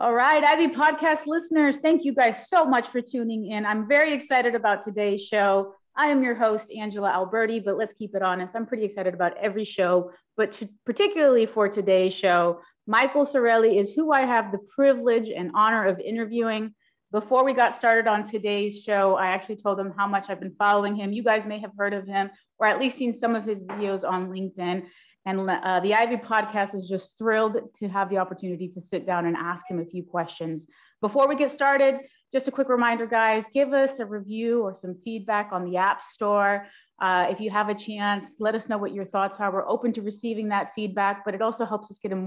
All right, Ivy Podcast listeners, thank you guys so much for tuning in. I'm very excited about today's show. I am your host, Angela Alberti, but let's keep it honest. I'm pretty excited about every show, but particularly for today's show, Michael Sarraille is who I have the privilege and honor of interviewing. Before we got started on today's show, I actually told him how much I've been following him. You guys may have heard of him or at least seen some of his videos on LinkedIn. And the Ivy Podcast is just thrilled to have the opportunity to sit down and ask him a few questions. Before we get started, just a quick reminder, guys, give us a review or some feedback on the App Store. If you have a chance, let us know what your thoughts are. We're open to receiving that feedback, but it also helps us get in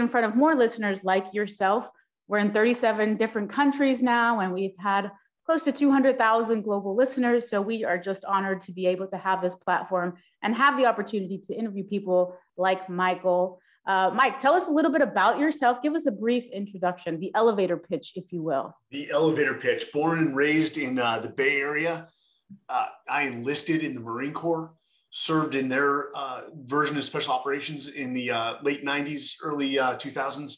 front of more listeners like yourself. We're in 37 different countries now, and we've had close to 200,000 global listeners. So we are just honored to be able to have this platform and have the opportunity to interview people like Michael. Mike, tell us a little bit about yourself. Give us a brief introduction, the elevator pitch, if you will. The elevator pitch. Born and raised in the Bay Area. I enlisted in the Marine Corps, served in their version of special operations in the late 90s, early 2000s.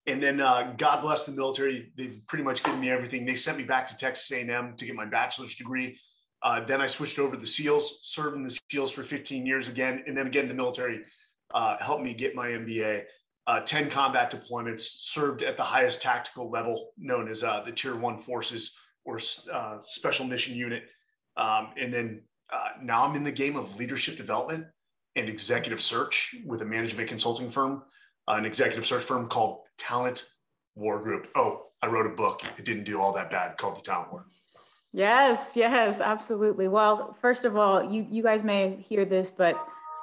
And then God bless the military. They've pretty much given me everything. They sent me back to Texas A&M to get my bachelor's degree. Then I switched over to the SEALs, served in the SEALs for 15 years again. And then again, the military helped me get my MBA. 10 combat deployments, served at the highest tactical level known as the Tier 1 Forces or Special Mission Unit. And then now I'm in the game of leadership development and executive search with a management consulting firm, an executive search firm called Talent War Group. Oh, I wrote a book. It didn't do all that bad, called The Talent War. Yes, absolutely. Well, first of all, you guys may hear this, but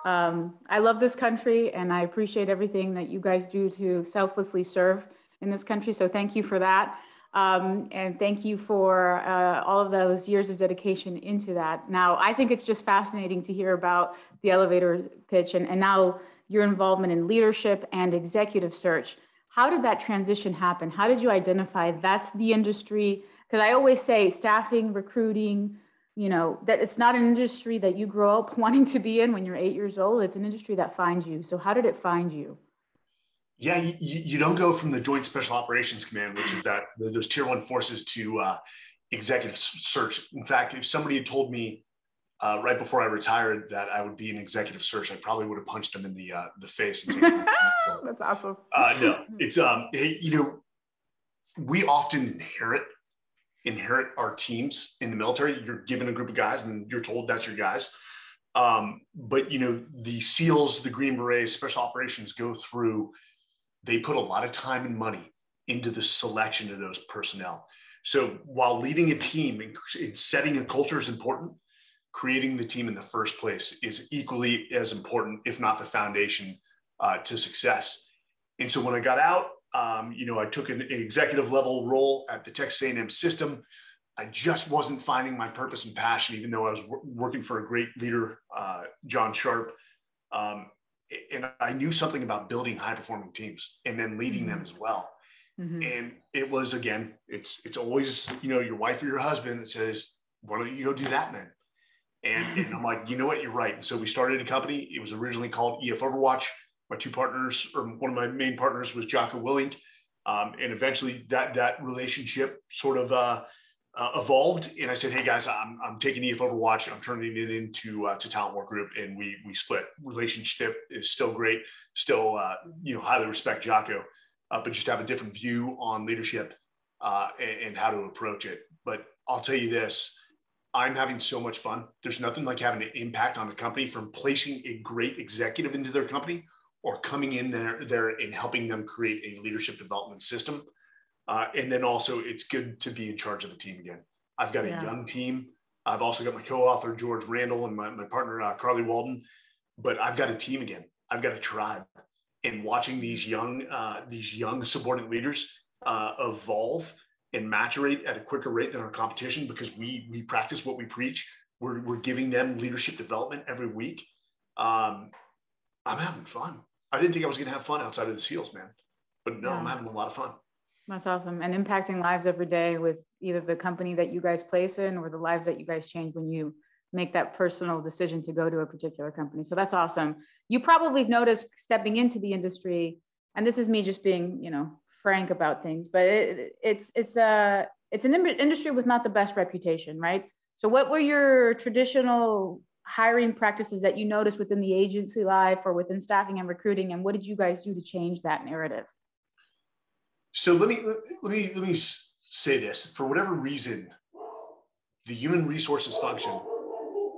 I love this country and I appreciate everything that you guys do to selflessly serve in this country. So thank you for that. And thank you for all of those years of dedication into that. Now, I think it's just fascinating to hear about the elevator pitch and now your involvement in leadership and executive search. How did that transition happen? How did you identify that's the industry? Because I always say staffing, recruiting, that it's not an industry that you grow up wanting to be in when you're 8 years old. It's an industry that finds you. So how did it find you? Yeah, you don't go from the Joint Special Operations Command, which is those Tier 1 forces, to executive search. In fact, if somebody had told me right before I retired that I would be in executive search, I probably would have punched them in the face. And That's awesome. No, it's we often inherit our teams in the military. You're given a group of guys and you're told that's your guys. But the SEALs, the Green Berets, special operations they put a lot of time and money into the selection of those personnel. So while leading a team and setting a culture is important, creating the team in the first place is equally as important, if not the foundation to success. And so when I got out, I took an executive level role at the Texas A&M system. I just wasn't finding my purpose and passion, even though I was working for a great leader, John Sharp. And I knew something about building high performing teams and then leading them as well. Mm-hmm. And it was, again, it's always, your wife or your husband that says, why don't you go do that then? And I'm like, you know what, you're right. And so we started a company. It was originally called EF Overwatch. My two partners, or one of my main partners, was Jocko Willink. And eventually that relationship sort of evolved. And I said, hey guys, I'm taking EF Overwatch. I'm turning it into Talent War Group. And we split. Relationship is still great. Still, highly respect Jocko, but just have a different view on leadership and how to approach it. But I'll tell you this, I'm having so much fun. There's nothing like having an impact on a company, from placing a great executive into their company or coming in there and helping them create a leadership development system. And then also it's good to be in charge of a team again. I've got a young team. I've also got my co-author, George Randall, and my partner, Carly Walden, but I've got a team again. I've got a tribe. And watching these young subordinate leaders evolve and maturate at a quicker rate than our competition, because we practice what we preach. We're giving them leadership development every week. I'm having fun. I didn't think I was going to have fun outside of the SEALs, man. But no, I'm having a lot of fun. That's awesome. And impacting lives every day with either the company that you guys place in or the lives that you guys change when you make that personal decision to go to a particular company. So that's awesome. You probably noticed stepping into the industry, and this is me just being, frank about things, but it's an industry with not the best reputation, right? So what were your traditional hiring practices that you noticed within the agency life or within staffing and recruiting, and what did you guys do to change that narrative? So let me say this. For whatever reason, the human resources function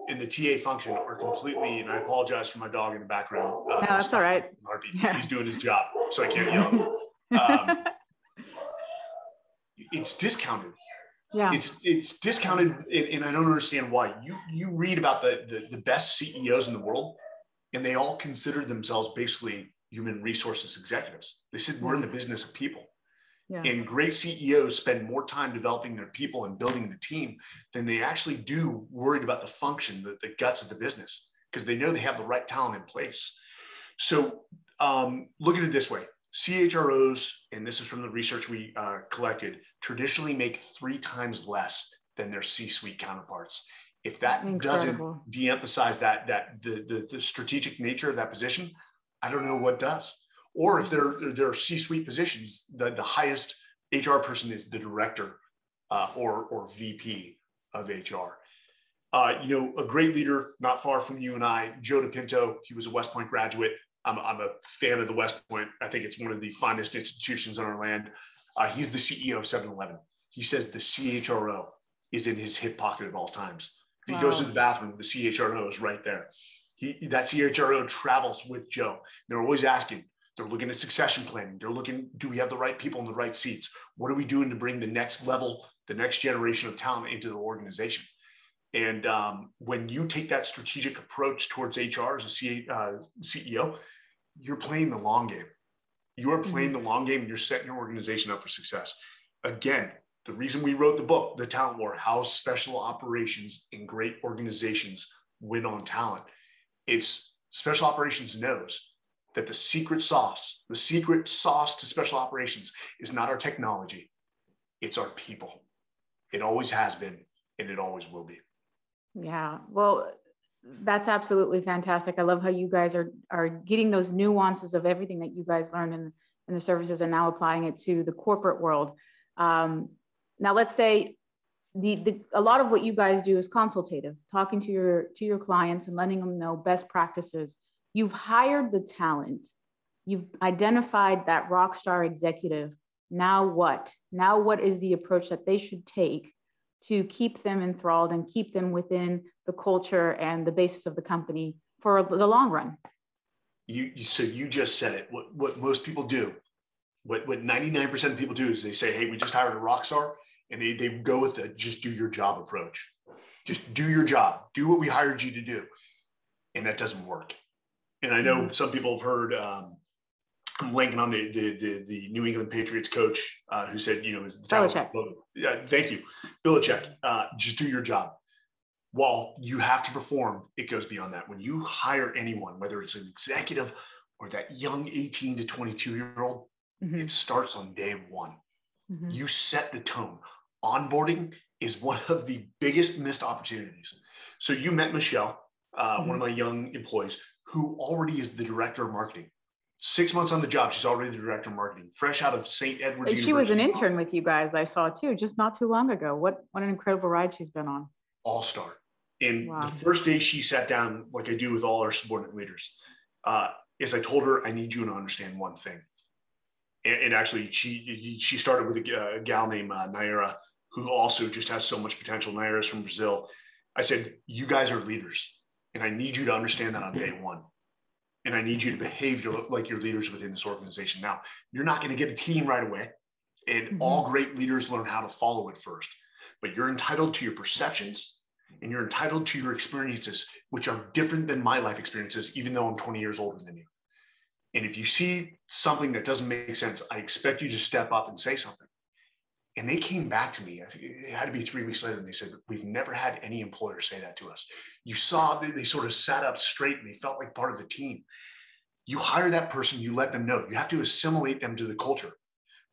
and the TA function are completely, and I apologize for my dog in the background. No, that's all right. Yeah. He's doing his job, so I can't yell. It's discounted. Yeah. It's discounted, and I don't understand why. You read about the best CEOs in the world, and they all consider themselves basically human resources executives. They said we're in the business of people. Yeah. And great CEOs spend more time developing their people and building the team than they actually do worried about the function, the guts of the business, because they know they have the right talent in place. So look at it this way. CHROs, and this is from the research we collected, traditionally make 3 times less than their C-suite counterparts. If that doesn't de-emphasize that the strategic nature of that position, I don't know what does. Or if there are C-suite positions, the highest HR person is the director or VP of HR. A great leader, not far from you and I, Joe DePinto. He was a West Point graduate. I'm a fan of the West Point. I think it's one of the finest institutions on our land. He's the CEO of 7-Eleven. He says the CHRO is in his hip pocket at all times. If he goes to the bathroom, the CHRO is right there. That CHRO travels with Joe. They're always asking. They're looking at succession planning. They're looking, do we have the right people in the right seats? What are we doing to bring the next level, the next generation of talent into the organization? And when you take that strategic approach towards HR as a CEO, you're playing the long game. You are playing the long game, and you're setting your organization up for success. Again, the reason we wrote the book, The Talent War, How Special Operations in Great Organizations Win on Talent. It's special operations knows that the secret sauce to special operations is not our technology. It's our people. It always has been, and it always will be. Yeah, well, that's absolutely fantastic. I love how you guys are getting those nuances of everything that you guys learned in the services and now applying it to the corporate world. Now, let's say a lot of what you guys do is consultative, talking to your clients and letting them know best practices. You've hired the talent. You've identified that rock star executive. Now what? Now what is the approach that they should take to keep them enthralled and keep them within the culture and the basis of the company for the long run? So you just said it. What most people do, what 99% of people do is they say, hey, we just hired a rock star, and they go with the just do your job approach. Just do your job. Do what we hired you to do. And that doesn't work. And I know some people have heard, I'm blanking on the New England Patriots coach who said, Belichick. Yeah, thank you. Belichick, just do your job. While you have to perform, it goes beyond that. When you hire anyone, whether it's an executive or that young 18 to 22-year-old, it starts on day one. You set the tone. Onboarding is one of the biggest missed opportunities. So you met Michelle, one of my young employees, who already is the director of marketing. 6 months on the job, she's already the director of marketing, fresh out of St. Edward's University. She was an intern with you guys, I saw too, just not too long ago. What an incredible ride she's been on. All-star. And the first day she sat down, like I do with all our subordinate leaders, is I told her, I need you to understand one thing. And actually, she started with a gal named Naira, who also just has so much potential. Naira's from Brazil. I said, you guys are leaders. And I need you to understand that on day one. And I need you to behave like your leaders within this organization. Now, you're not going to get a team right away. And all great leaders learn how to follow it first. But you're entitled to your perceptions, and you're entitled to your experiences, which are different than my life experiences, even though I'm 20 years older than you. And if you see something that doesn't make sense, I expect you to step up and say something. And they came back to me, I think it had to be 3 weeks later, and they said, we've never had any employer say that to us. You saw they sort of sat up straight and they felt like part of the team. You hire that person, you let them know. You have to assimilate them to the culture.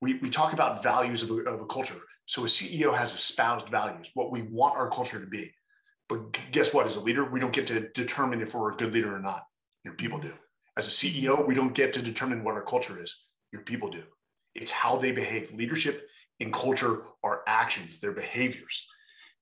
We talk about values of a culture. So a CEO has espoused values, what we want our culture to be. But guess what? As a leader, we don't get to determine if we're a good leader or not. Your people do. As a CEO, we don't get to determine what our culture is. Your people do. It's how they behave. Leadership and culture are actions, they're behaviors.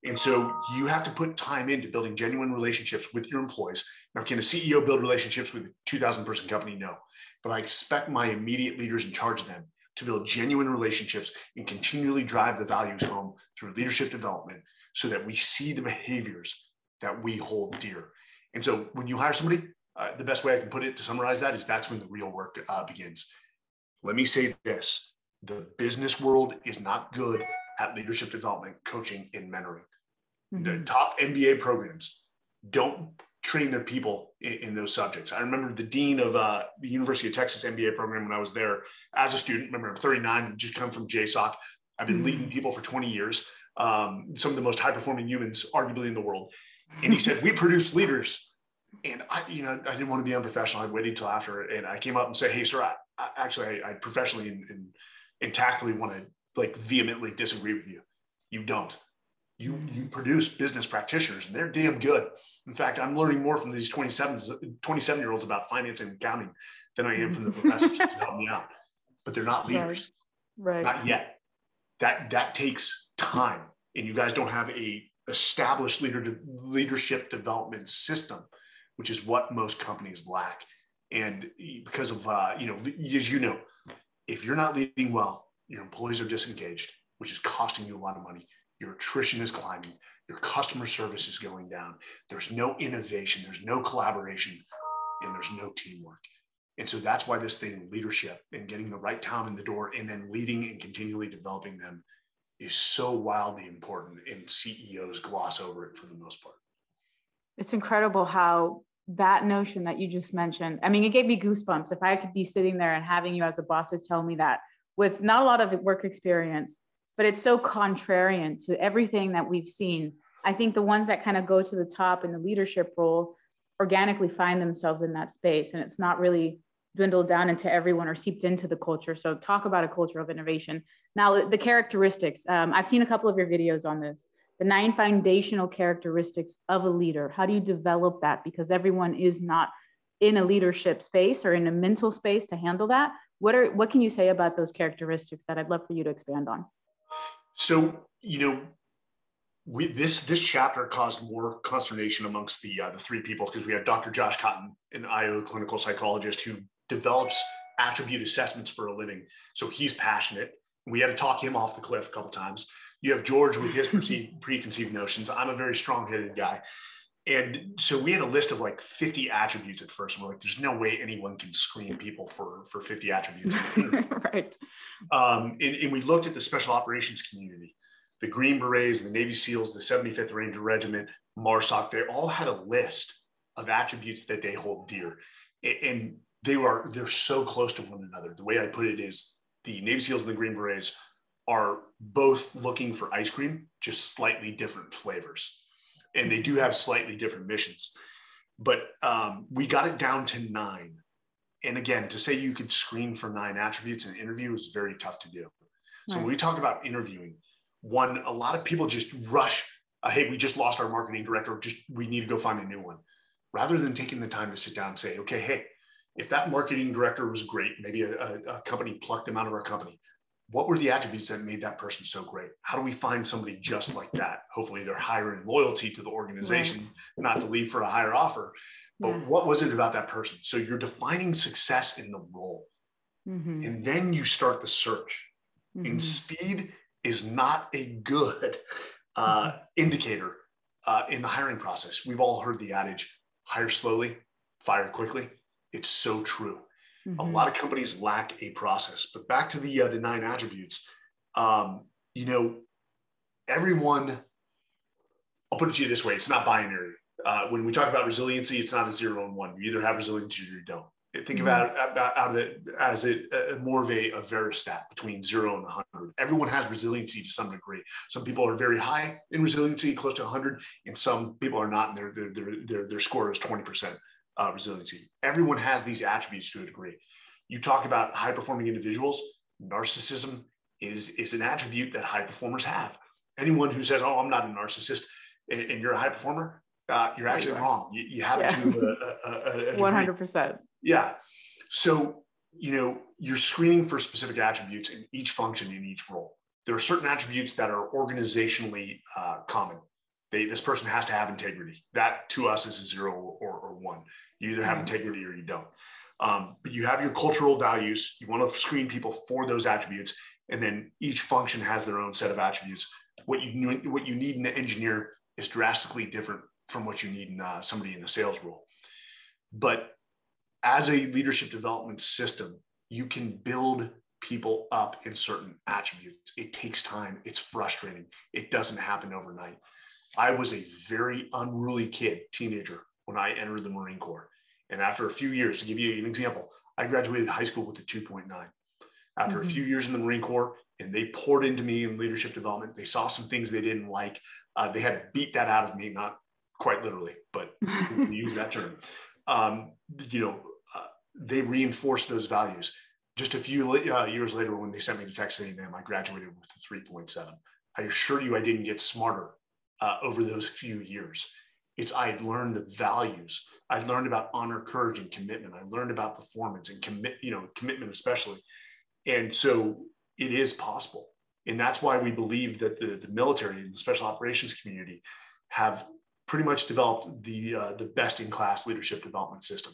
And so you have to put time into building genuine relationships with your employees. Now, can a CEO build relationships with a 2,000 person company? No, but I expect my immediate leaders in charge of them to build genuine relationships and continually drive the values home through leadership development so that we see the behaviors that we hold dear. And so when you hire somebody, the best way I can put it to summarize that is that's when the real work begins. Let me say this, the business world is not good at leadership development, coaching, and mentoring. The top MBA programs don't train their people in those subjects. I remember the dean of the University of Texas MBA program when I was there as a student. Remember, I'm 39, just come from JSOC. I've been leading people for 20 years, some of the most high-performing humans arguably in the world. And he said, we produce leaders. And I didn't want to be unprofessional. I waited till after, and I came up and said, hey, sir, I professionally and tactfully want to like vehemently disagree with you. You don't. You produce business practitioners, and they're damn good. In fact, I'm learning more from these 27-year-olds about finance and accounting than I am from the professors to help me out. But they're not leaders. Right. Not yet. That takes time. And you guys don't have a established leadership development system, which is what most companies lack. And because of, as you know, if you're not leading well, your employees are disengaged, which is costing you a lot of money. Your attrition is climbing. Your customer service is going down. There's no innovation. There's no collaboration, and there's no teamwork. And so that's why this thing, leadership and getting the right talent in the door and then leading and continually developing them is so wildly important, and CEOs gloss over it for the most part. It's incredible how that notion that you just mentioned, I mean, it gave me goosebumps. If I could be sitting there and having you as a boss to tell me that with not a lot of work experience, but it's so contrarian to everything that we've seen. I think the ones that kind of go to the top in the leadership role organically find themselves in that space, and it's not really dwindled down into everyone or seeped into the culture. So talk about a culture of innovation. Now, the characteristics, I've seen a couple of your videos on this, the 9 foundational characteristics of a leader. How do you develop that? Because everyone is not in a leadership space or in a mental space to handle that. What can you say about those characteristics that I'd love for you to expand on? So, this chapter caused more consternation amongst the 3 people because we had Dr. Josh Cotton, an IO clinical psychologist who develops attribute assessments for a living. So he's passionate. We had to talk him off the cliff a couple times. You have George with his preconceived notions. I'm a very strong-headed guy. And so we had a list of like 50 attributes at first. And we're like, there's no way anyone can screen people for 50 attributes. Right. And we looked at the special operations community, the Green Berets, the Navy SEALs, the 75th Ranger Regiment, MARSOC. They all had a list of attributes that they hold dear. And they're so close to one another. The way I put it is the Navy SEALs and the Green Berets are both looking for ice cream, just slightly different flavors. And they do have slightly different missions. But we got it down to 9. And again, to say you could screen for 9 attributes in an interview is very tough to do. So right. When we talk about interviewing, a lot of people just rush, hey, we just lost our marketing director, we need to go find a new one. Rather than taking the time to sit down and say, okay, hey, if that marketing director was great, maybe a company plucked them out of our company, what were the attributes that made that person so great? How do we find somebody just like that? Hopefully they're higher in loyalty to the organization, right. Not to leave for a higher offer. But what was it about that person? So you're defining success in the role. Mm-hmm. And then you start the search. Mm-hmm. And speed is not a good indicator in the hiring process. We've all heard the adage, hire slowly, fire quickly. It's so true. Mm-hmm. A lot of companies lack a process. But back to the 9 attributes, everyone, I'll put it to you this way, it's not binary. When we talk about resiliency, it's not a 0 and 1. You either have resiliency or you don't. Think about it as more of a veristat between 0 and 100. Everyone has resiliency to some degree. Some people are very high in resiliency, close to 100, and some people are not, and their score is 20% resiliency. Everyone has these attributes to a degree. You talk about high-performing individuals. Narcissism is an attribute that high performers have. Anyone who says, "Oh, I'm not a narcissist," and you're a high performer, you're actually wrong. You have it to 100%. Yeah. So you're screening for specific attributes in each function in each role. There are certain attributes that are organizationally common. This person has to have integrity. That to us is a 0 or 1. You either have integrity or you don't. But you have your cultural values. You want to screen people for those attributes. And then each function has their own set of attributes. What you need in an engineer is drastically different from what you need in somebody in a sales role. But as a leadership development system, you can build people up in certain attributes. It takes time. It's frustrating. It doesn't happen overnight. I was a very unruly teenager, when I entered the Marine Corps. And after a few years, to give you an example, I graduated high school with a 2.9. After a few years in the Marine Corps, and they poured into me in leadership development, they saw some things they didn't like. They had to beat that out of me, not quite literally, but we use that term. They reinforced those values. Just a few years later, when they sent me to Texas A&M, I graduated with a 3.7. I assure you I didn't get smarter over those few years. I had learned the values. I learned about honor, courage, and commitment. I learned about performance and commitment especially. And so it is possible. And that's why we believe that the military and the special operations community have pretty much developed the best-in-class leadership development system.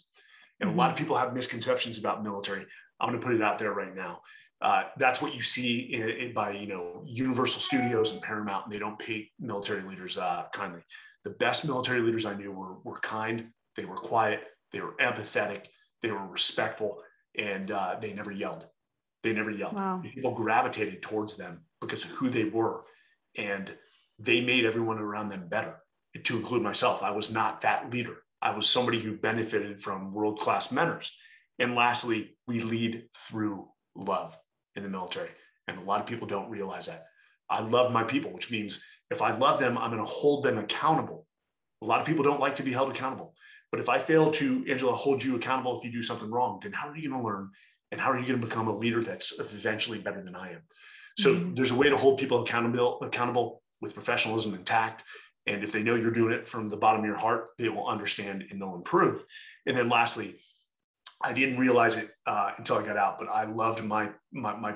And a lot of people have misconceptions about military. I'm going to put it out there right now. That's what you see by Universal Studios and Paramount, and they don't pay military leaders kindly. The best military leaders I knew were kind, they were quiet, they were empathetic, they were respectful, and they never yelled. Wow. People gravitated towards them because of who they were, and they made everyone around them better, to include myself. I was not that leader. I was somebody who benefited from world-class mentors. And lastly, we lead through love in the military. And a lot of people don't realize that. I love my people, which means if I love them, I'm going to hold them accountable. A lot of people don't like to be held accountable. But if I fail to, Angela, hold you accountable if you do something wrong, then how are you going to learn? And how are you going to become a leader that's eventually better than I am? So there's a way to hold people accountable with professionalism and tact. And if they know you're doing it from the bottom of your heart, they will understand and they'll improve. And then lastly, I didn't realize it until I got out, but I loved my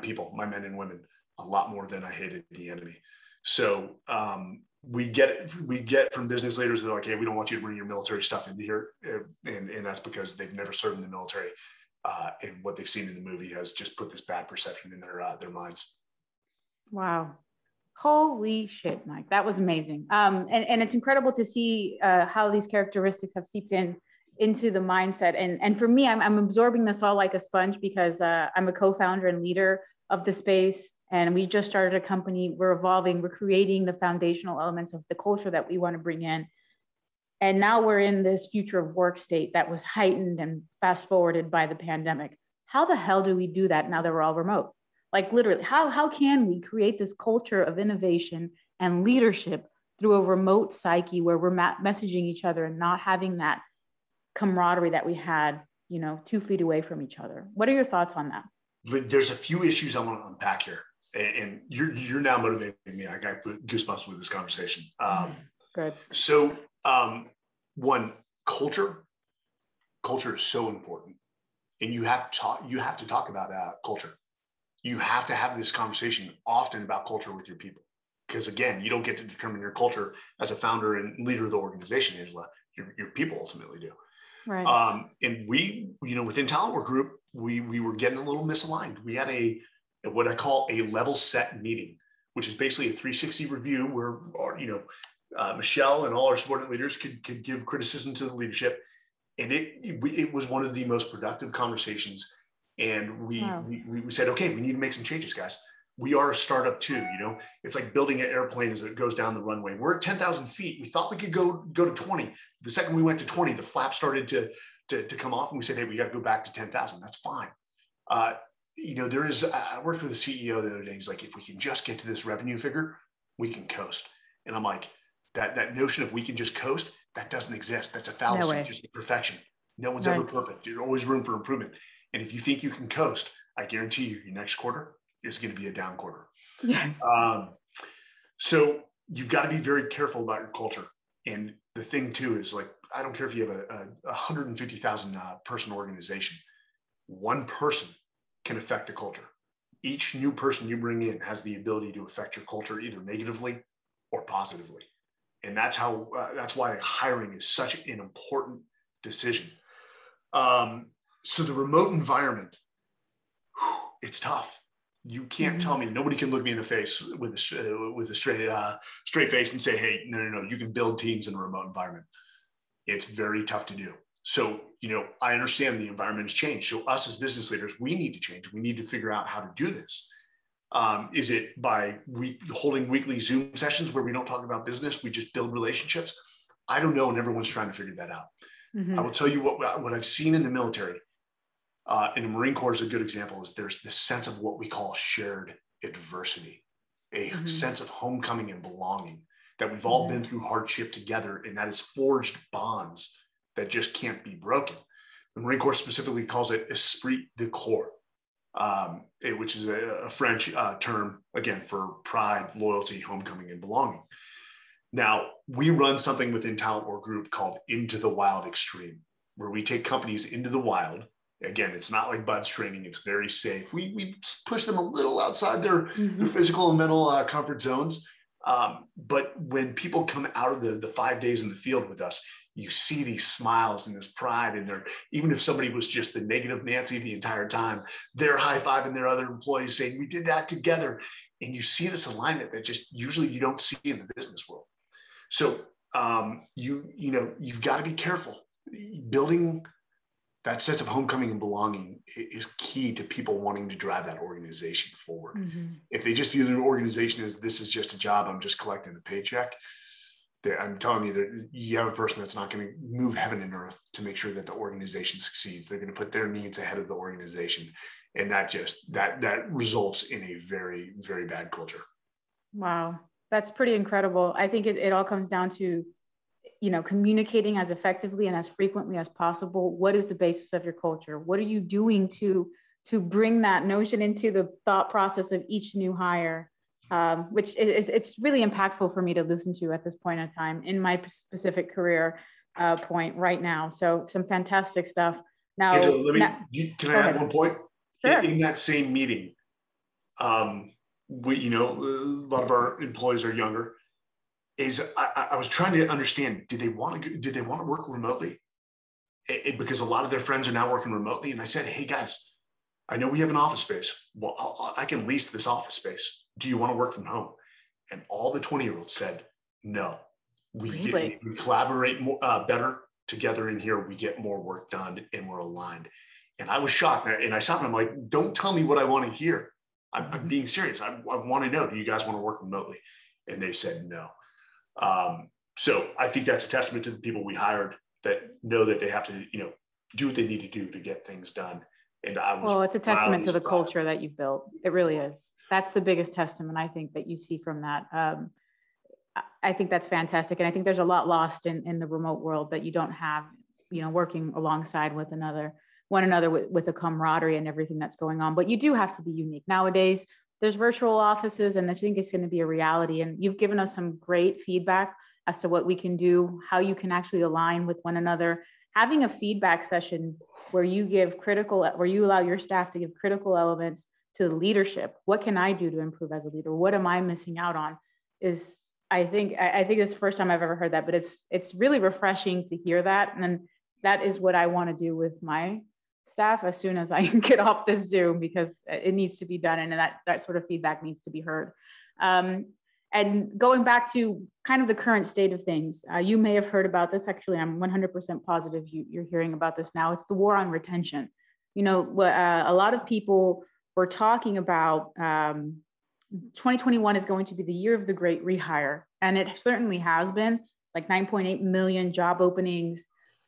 people, my men and women, a lot more than I hated the enemy. So we get from business leaders, they're like, hey, we don't want you to bring your military stuff into here. And that's because they've never served in the military. And what they've seen in the movie has just put this bad perception in their minds. Wow. Holy shit, Mike. That was amazing. And it's incredible to see how these characteristics have seeped into the mindset. And for me, I'm absorbing this all like a sponge because I'm a co-founder and leader of the space. And we just started a company. We're evolving. We're creating the foundational elements of the culture that we want to bring in. And now we're in this future of work state that was heightened and fast forwarded by the pandemic. How the hell do we do that now that we're all remote? Like literally, how can we create this culture of innovation and leadership through a remote psyche where we're messaging each other and not having that camaraderie that we had, 2 feet away from each other? What are your thoughts on that? There's a few issues I want to unpack here, and you're now motivating me. I got goosebumps with this conversation. Good. So, one, culture is so important, and you have to talk about culture. You have to have this conversation often about culture with your people, because again, you don't get to determine your culture as a founder and leader of the organization, Angela. Your people ultimately do. Right. And we, within Talent Work Group, we were getting a little misaligned. We had what I call a level set meeting, which is basically a 360 review where Michelle and all our subordinate leaders could give criticism to the leadership. And it was one of the most productive conversations. And we said, okay, we need to make some changes, guys. We are a startup too. It's like building an airplane as it goes down the runway. We're at 10,000 feet. We thought we could go to 20. The second we went to 20, the flap started to come off, and we said, hey, we got to go back to 10,000. That's fine. I worked with a CEO the other day. He's like, if we can just get to this revenue figure, we can coast. And I'm like, that notion of we can just coast, that doesn't exist. That's a fallacy. No, just perfection. No one's ever perfect. There's always room for improvement. And if you think you can coast, I guarantee you your next quarter is going to be a down quarter. Yes. So you've got to be very careful about your culture. And the thing too is, like, I don't care if you have a 150,000 person organization. one person can affect the culture. Each new person you bring in has the ability to affect your culture either negatively or positively. And that's why hiring is such an important decision. So the remote environment, it's tough. You can't tell me, nobody can look me in the face with a straight face and say, hey, no, you can build teams in a remote environment. It's very tough to do. So, I understand the environment has changed. So us as business leaders, we need to change. We need to figure out how to do this. Is it by holding weekly Zoom sessions where we don't talk about business, we just build relationships? I don't know, and everyone's trying to figure that out. I will tell you what I've seen in the military, and the Marine Corps is a good example, is there's this sense of what we call shared adversity, a sense of homecoming and belonging, that we've all been through hardship together, and that has forged bonds that just can't be broken. The Marine Corps specifically calls it esprit de corps, which is a French term, again, for pride, loyalty, homecoming, and belonging. Now, we run something within Talent War Group called Into the Wild Extreme, where we take companies into the wild. Again, it's not like BUDS training. It's very safe. We push them a little outside their physical and mental comfort zones. But when people come out of the 5 days in the field with us, you see these smiles and this pride in there. Even if somebody was just the negative Nancy the entire time, they're high-fiving their other employees saying, we did that together. And you see this alignment that just usually you don't see in the business world. So you've got to be careful. Building that sense of homecoming and belonging is key to people wanting to drive that organization forward. If they just view the organization as this is just a job, I'm just collecting a paycheck, I'm telling you that you have a person that's not going to move heaven and earth to make sure that the organization succeeds. They're going to put their needs ahead of the organization. And that results in a very, very bad culture. Wow. That's pretty incredible. I think it all comes down to, communicating as effectively and as frequently as possible. What is the basis of your culture? What are you doing to bring that notion into the thought process of each new hire? Which it's really impactful for me to listen to at this point in time in my specific career point right now. So some fantastic stuff. Now, Angela, can I add one point? Sure. In that same meeting, a lot of our employees are younger. I was trying to understand, did they want to work remotely? Because a lot of their friends are now working remotely. And I said, hey guys, I know we have an office space. Well, I can lease this office space. Do you want to work from home? And all the 20-year-olds said, no, we collaborate more, better together in here. We get more work done and we're aligned. And I was shocked. And I stopped and I'm like, don't tell me what I want to hear. I'm being serious. I want to know, do you guys want to work remotely? And they said no. So I think that's a testament to the people we hired that know that they have to, do what they need to do to get things done. And it's a testament to the culture that you've built. It really is. That's the biggest testament, I think, that you see from that. I think that's fantastic. And I think there's a lot lost in the remote world that you don't have, working alongside with one another with the camaraderie and everything that's going on. But you do have to be unique. Nowadays, there's virtual offices, and I think it's going to be a reality. And you've given us some great feedback as to what we can do, how you can actually align with one another. Having a feedback session where you allow your staff to give critical elements to the leadership. What can I do to improve as a leader? What am I missing out on? I think it's the first time I've ever heard that, but it's really refreshing to hear that. And that is what I want to do with my staff as soon as I can get off this Zoom, because it needs to be done. And that sort of feedback needs to be heard. And going back to kind of the current state of things, you may have heard about this. Actually, I'm 100% positive you're hearing about this now. It's the war on retention. A lot of people were talking about 2021 is going to be the year of the great rehire. And it certainly has been, like 9.8 million job openings,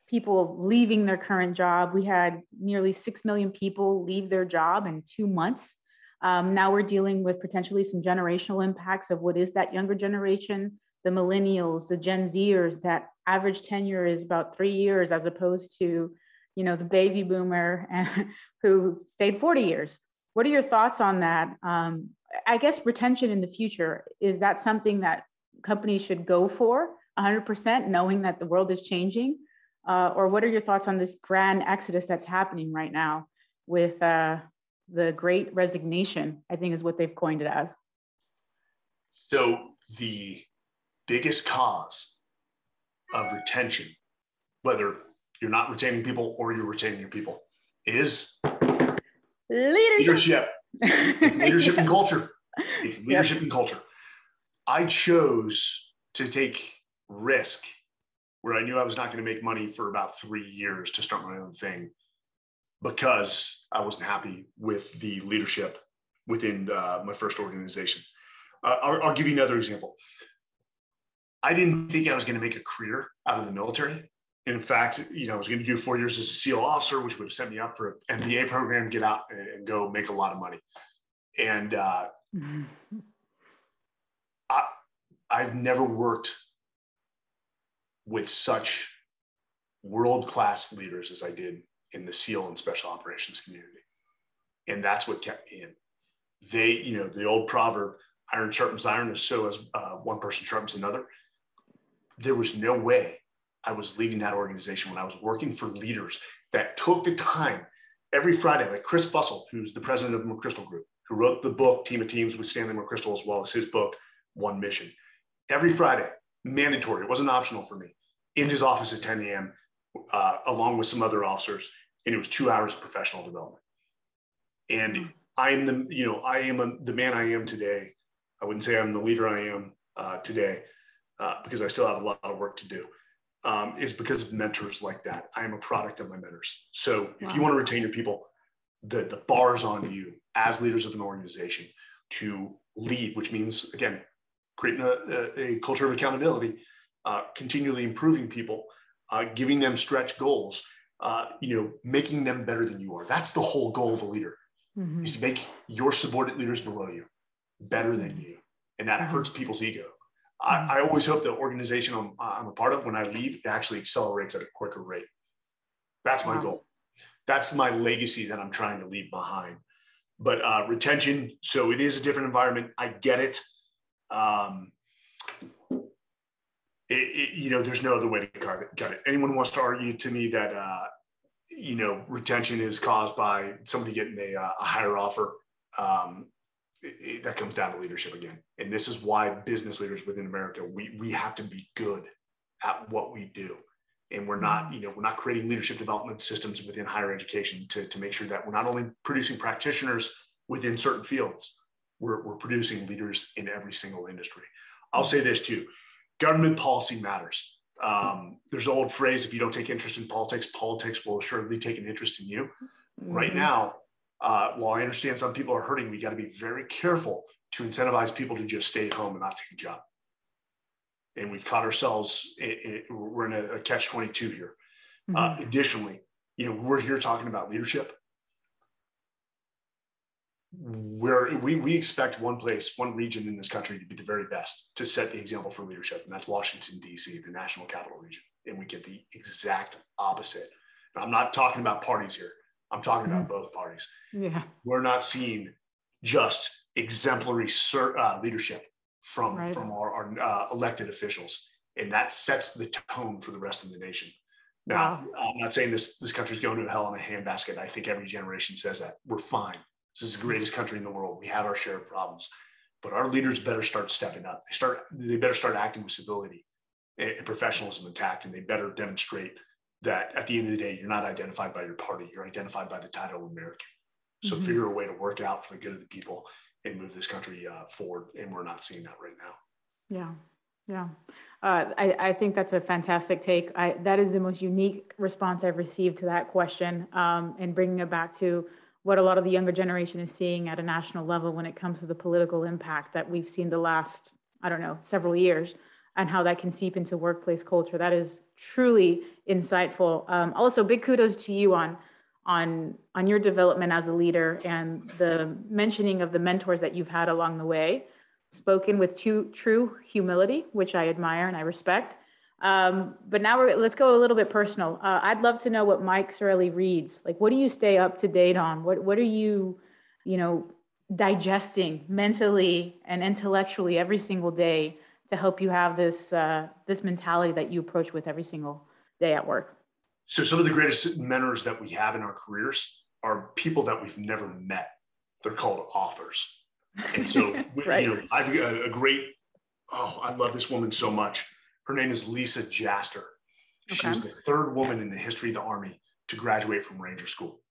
people leaving their current job. We had nearly 6 million people leave their job in 2 months. Now we're dealing with potentially some generational impacts of what is that younger generation, the millennials, the Gen Zers, that average tenure is about 3 years as opposed to, the baby boomer who stayed 40 years. What are your thoughts on that? I guess retention in the future, is that something that companies should go for 100%, knowing that the world is changing? Or what are your thoughts on this grand exodus that's happening right now? with the Great Resignation, I think is what they've coined it as. So the biggest cause of retention, whether you're not retaining people or you're retaining your people, is leadership. It's leadership and culture. It's leadership and culture. I chose to take risk where I knew I was not going to make money for about 3 years to start my own thing because I wasn't happy with the leadership within my first organization. I'll give you another example. I didn't think I was going to make a career out of the military. In fact, I was going to do 4 years as a SEAL officer, which would have set me up for an MBA program, get out and go make a lot of money. And I've never worked with such world-class leaders as I did in the SEAL and special operations community. And that's what kept me in. They, the old proverb, iron sharpens iron, so as one person sharpens another. There was no way I was leaving that organization when I was working for leaders that took the time every Friday, like Chris Fussell, who's the president of the McChrystal Group, who wrote the book, Team of Teams with Stanley McChrystal, as well as his book, One Mission. Every Friday, mandatory, it wasn't optional for me, in his office at 10 a.m., along with some other officers, and it was 2 hours of professional development. And I am the man I am today. I wouldn't say I'm the leader I am today because I still have a lot of work to do. Is because of mentors like that. I am a product of my mentors. So if you want to retain your people, the bar is on you as leaders of an organization to lead, which means, again, creating a culture of accountability, continually improving people, giving them stretch goals, making them better than you are. That's the whole goal of a leader, is to make your subordinate leaders below you better than you. And that hurts people's ego. I always hope the organization I'm a part of, when I leave, it actually accelerates at a quicker rate. That's my goal. That's my legacy that I'm trying to leave behind. But retention, so it is a different environment. I get it. There's no other way to cut it. Anyone wants to argue to me that, retention is caused by somebody getting a higher offer, that comes down to leadership again. And this is why business leaders within America, we have to be good at what we do. And we're not creating leadership development systems within higher education to make sure that we're not only producing practitioners within certain fields, we're producing leaders in every single industry. I'll say this too, government policy matters. There's an old phrase, if you don't take interest in politics, politics will assuredly take an interest in you. Right now, while I understand some people are hurting, we got to be very careful to incentivize people to just stay home and not take a job. And we've caught ourselves, we're in a catch-22 here. Additionally, we're here talking about leadership. Where we expect one region in this country to be the very best, to set the example for leadership, and that's Washington, D.C., the national capital region. And we get the exact opposite. And I'm not talking about parties here. I'm talking about both parties. Yeah, we're not seeing just exemplary leadership from our elected officials, and that sets the tone for the rest of the nation. Now, I'm not saying this country's going to hell in a handbasket. I think every generation says that. We're fine. This is the greatest country in the world. We have our share of problems, but our leaders better start stepping up. They better start acting with civility and professionalism intact, and they better demonstrate that at the end of the day, you're not identified by your party, you're identified by the title American. So figure a way to work out for the good of the people and move this country forward. And we're not seeing that right now. Yeah. I think that's a fantastic take. That is the most unique response I've received to that question, and bringing it back to what a lot of the younger generation is seeing at a national level when it comes to the political impact that we've seen the last, several years, and how that can seep into workplace culture. That is truly insightful. Also, big kudos to you on your development as a leader and the mentioning of the mentors that you've had along the way, spoken with true humility, which I admire and I respect. But now let's go a little bit personal. I'd love to know what Mike Sarraille reads. Like, what do you stay up to date on? What are you, digesting mentally and intellectually every single day to help you have this mentality that you approach with every single day at work? So some of the greatest mentors that we have in our careers are people that we've never met. They're called authors. And so, right. I've got a great, I love this woman so much. Her name is Lisa Jaster. She was the third woman in the history of the Army to graduate from Ranger School.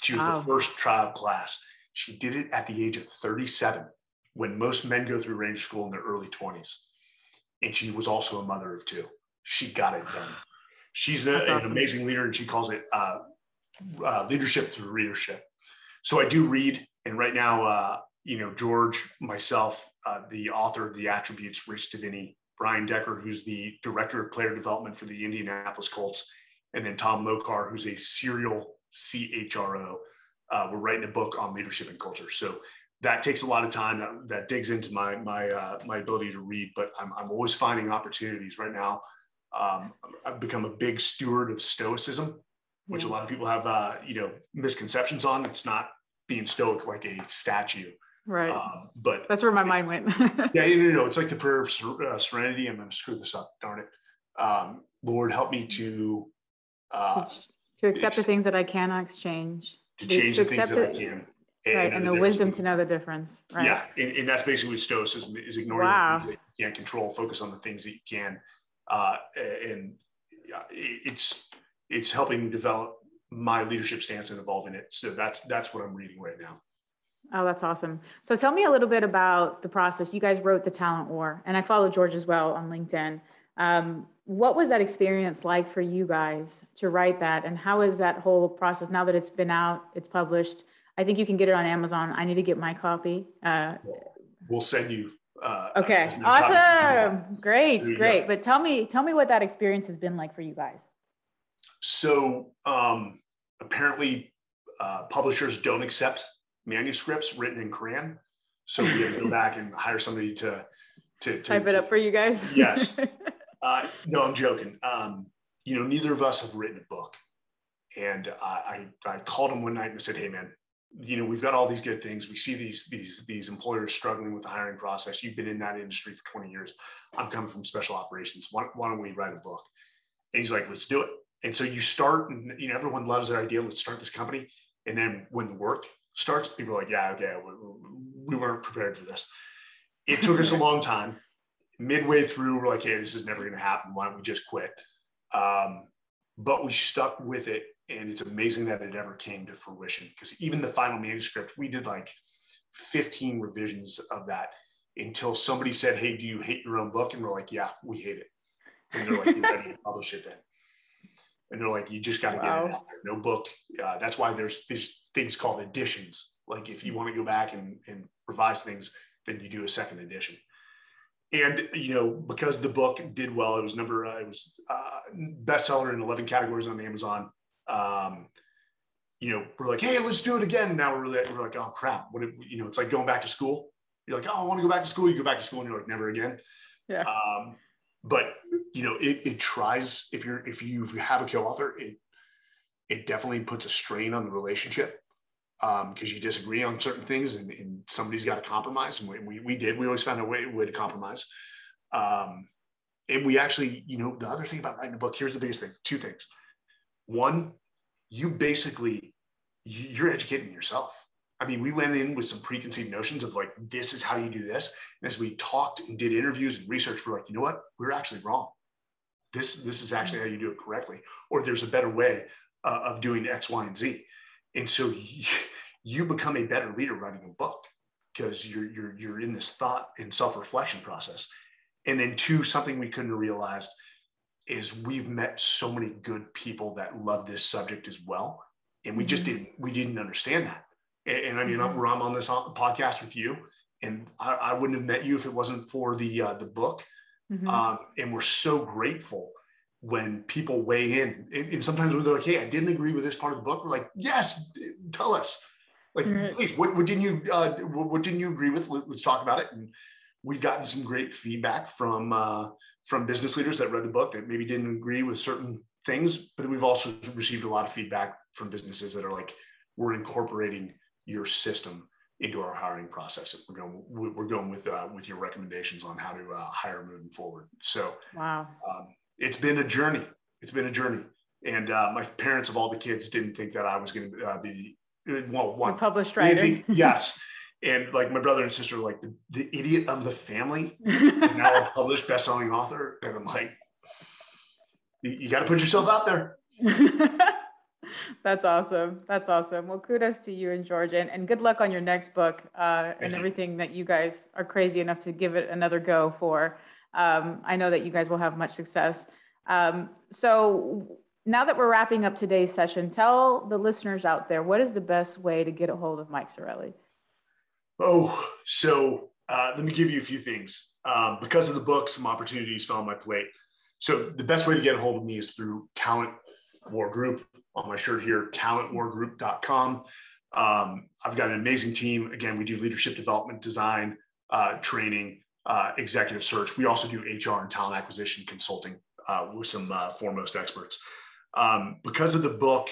She was the first child class. She did it at the age of 37, when most men go through Ranger School in their early 20s. And she was also a mother of 2. She got it done. She's an amazing leader, and she calls it leadership through readership. So I do read, and right now, George, myself, the author of The Attributes, Rich Davini, Brian Decker, who's the director of player development for the Indianapolis Colts, and then Tom Lokar, who's a serial CHRO. We're writing a book on leadership and culture. So that takes a lot of time. That digs into my ability to read, but I'm always finding opportunities right now. I've become a big steward of stoicism, which a lot of people have, misconceptions on. It's not being stoic like a statue. Right. But that's where my mind went. Yeah, it's like the prayer of serenity. I'm going to screw this up. Darn it. Lord, help me to accept the things that I cannot exchange. To change the things that I can. Right, and the wisdom to know the difference. Right. Yeah, and that's basically what stoicism is: ignoring the things that you can't control, focus on the things that you can. And it's helping develop my leadership stance and evolve in it. So that's what I'm reading right now. Oh, that's awesome. So tell me a little bit about the process. You guys wrote The Talent War, and I follow George as well on LinkedIn. What was that experience like for you guys to write that? And how is that whole process now that it's been out, it's published? I think you can get it on Amazon. I need to get my copy. We'll send you. Okay. Awesome. Great. Go. But tell me what that experience has been like for you guys. So apparently publishers don't accept manuscripts written in Korean. So we had to go back and hire somebody to type it up for you guys. Yes. No, I'm joking. Neither of us have written a book. And I called him one night and I said, hey man, we've got all these good things. We see these employers struggling with the hiring process. You've been in that industry for 20 years. I'm coming from special operations. Why don't we write a book? And he's like, let's do it. And so you start, and everyone loves that idea. Let's start this company. And then when the work starts, people are like, yeah, okay, we weren't prepared for this. It took us a long time. Midway through, we're like, hey, this is never going to happen. Why don't we just quit? But we stuck with it. And it's amazing that it ever came to fruition, because even the final manuscript, we did like 15 revisions of that until somebody said, hey, do you hate your own book? And we're like, yeah, we hate it. And they're like, you're ready to publish it then. And they're like, you just got to get it out there. No book. That's why there's these things called editions. Like if you want to go back and revise things, then you do a second edition. And, because the book did well, it was bestseller in 11 categories on Amazon. We're like, hey, let's do it again. Now we're like, oh crap. It's like going back to school. You're like, oh, I want to go back to school. You go back to school and you're like, never again. Yeah. But it tries, if you have a co-author, it definitely puts a strain on the relationship. Because you disagree on certain things and somebody's got to compromise. And we always found a way to compromise. And we actually, the other thing about writing a book, here's the biggest thing, 2 things. One, you're educating yourself. I mean, we went in with some preconceived notions of like, this is how you do this. And as we talked and did interviews and research, we're like, you know what? We're actually wrong. This is actually how you do it correctly. Or there's a better way of doing X, Y, and Z. And so you become a better leader writing a book because you're in this thought and self-reflection process. And then 2, something we couldn't have realized is we've met so many good people that love this subject as well. And we just didn't understand that. And I mean, I'm on this podcast with you, and I wouldn't have met you if it wasn't for the book. And we're so grateful when people weigh in. And sometimes we're like, hey, I didn't agree with this part of the book. We're like, yes, tell us. Like, please, what didn't you agree with? Let's talk about it. And we've gotten some great feedback from business leaders that read the book that maybe didn't agree with certain things, but we've also received a lot of feedback from businesses that are like, we're incorporating your system into our hiring process. We're going with your recommendations on how to hire moving forward. So wow, it's been a journey. And my parents of all the kids didn't think that I was going to be well, one. The published writer. Yes. And like my brother and sister are like the idiot of the family, and now a published best-selling author. And I'm like, you got to put yourself out there. That's awesome. That's awesome. Well, kudos to you and George, and good luck on your next book and everything that you guys are crazy enough to give it another go for. I know that you guys will have much success. So now that we're wrapping up today's session, tell the listeners out there, what is the best way to get a hold of Mike Sarraille? Oh, so let me give you a few things. Because of the book, some opportunities fell on my plate. So the best way to get a hold of me is through Talent War Group. On my shirt here, talentwargroup.com. I've got an amazing team. Again, we do leadership development, design, training, executive search. We also do HR and talent acquisition consulting with some foremost experts. Because of the book,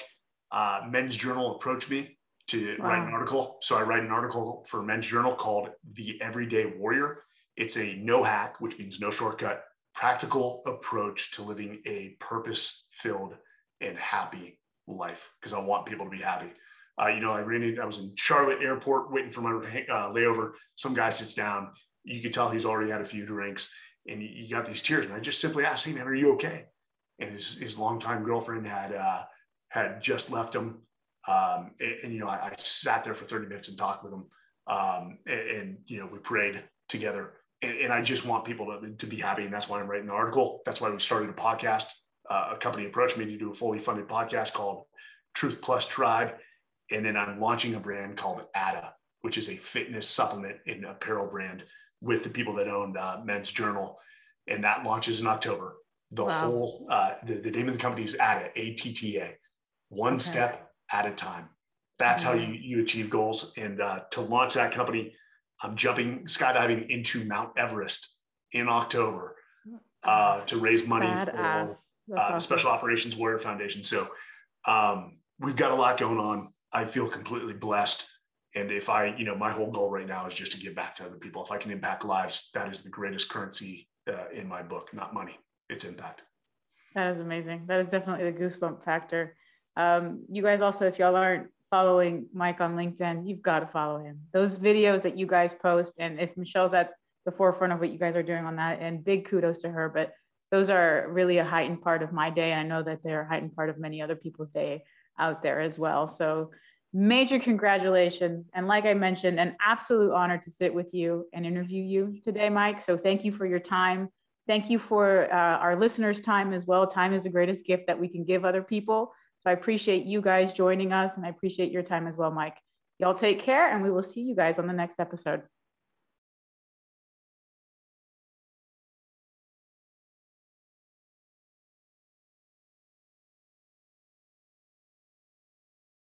Men's Journal approached me to write an article. So I write an article for Men's Journal called The Everyday Warrior. It's a no hack, which means no shortcut, practical approach to living a purpose-filled and happy life, because I want people to be happy. I was in Charlotte airport waiting for my layover. Some guy sits down. You could tell he's already had a few drinks, and you got these tears. And I just simply asked him, "Man, are you okay?" And his longtime girlfriend had just left him. I sat there for 30 minutes and talked with him. And we prayed together. And I just want people to be happy. And that's why I'm writing the article. That's why we started a podcast. A company approached me to do a fully funded podcast called Truth Plus Tribe. And then I'm launching a brand called ADA, which is a fitness supplement and apparel brand with the people that own Men's Journal. And that launches in October. The name of the company is ADA, A-T-T-A, one step at a time. That's how you achieve goals. And to launch that company, I'm jumping skydiving into Mount Everest in October to raise money for the Special Operations Warrior Foundation. So we've got a lot going on. I feel completely blessed. And if my whole goal right now is just to give back to other people. If I can impact lives, that is the greatest currency in my book, not money. It's impact. That is amazing. That is definitely the goosebump factor. You guys also, if y'all aren't following Mike on LinkedIn, you've got to follow him. Those videos that you guys post, and if Michelle's at the forefront of what you guys are doing on that, and big kudos to her, but those are really a heightened part of my day. And I know that they're a heightened part of many other people's day out there as well. So major congratulations. And like I mentioned, an absolute honor to sit with you and interview you today, Mike. So thank you for your time. Thank you for our listeners' time as well. Time is the greatest gift that we can give other people. So I appreciate you guys joining us, and I appreciate your time as well, Mike. Y'all take care, and we will see you guys on the next episode.